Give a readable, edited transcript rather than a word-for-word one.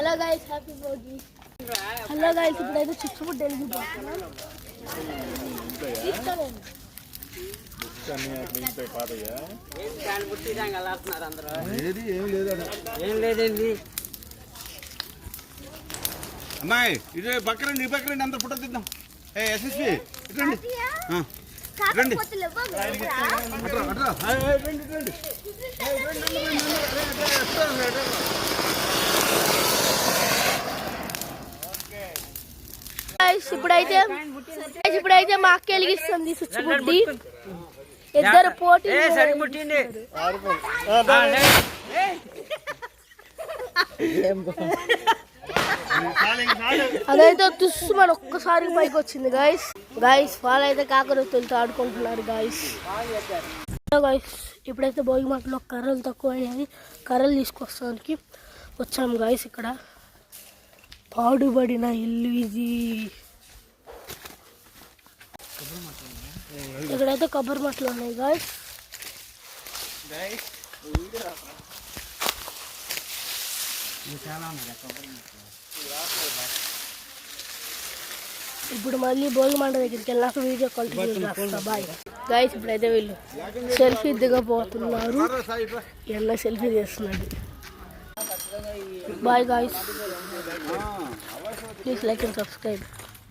Hello guys, happy Bhogi. Hello guys, ఇప్పుడైతే chips food వెళ్ళిపోతున్నాం. ఏం లేదండి అమ్మాయి, ఇటు పక్కన నీ పక్కన అంత ఫోటో తీద్దాం. ఎస్ఎస్పి రండి రండి. ఇప్పుడైతే మా అక్క వెలిగిస్తుంది స్విచ్ బుడ్డి. ఇద్దరు పోటీ. అదైతే తుస్సు మన ఒక్కసారి పైకి వచ్చింది గాయస్. వాళ్ళు అయితే కాకరొత్తులతో ఆడుకుంటున్నారు గాయస్. ఇప్పుడైతే భోగి మంటలో కర్రలు తక్కువ అయినవి, కర్రలు తీసుకొస్తానికి వచ్చాము గాయస్. ఇక్కడ పాడుబడిన ఇల్లు ఇది. ఇక్కడైతే కొబ్బరి మట్టలు ఉన్నాయి గాయస్. ఇప్పుడు మళ్ళీ భోగి మంట దగ్గరికి వెళ్ళాక వీడియో కంటిన్యూ చేస్తా. Bye guys. ఇప్పుడైతే వీళ్ళు సెల్ఫీ దిగబోతున్నారు. ఎన్న సెల్ఫీ చేస్తున్నాడు. Bye guys, please like and subscribe.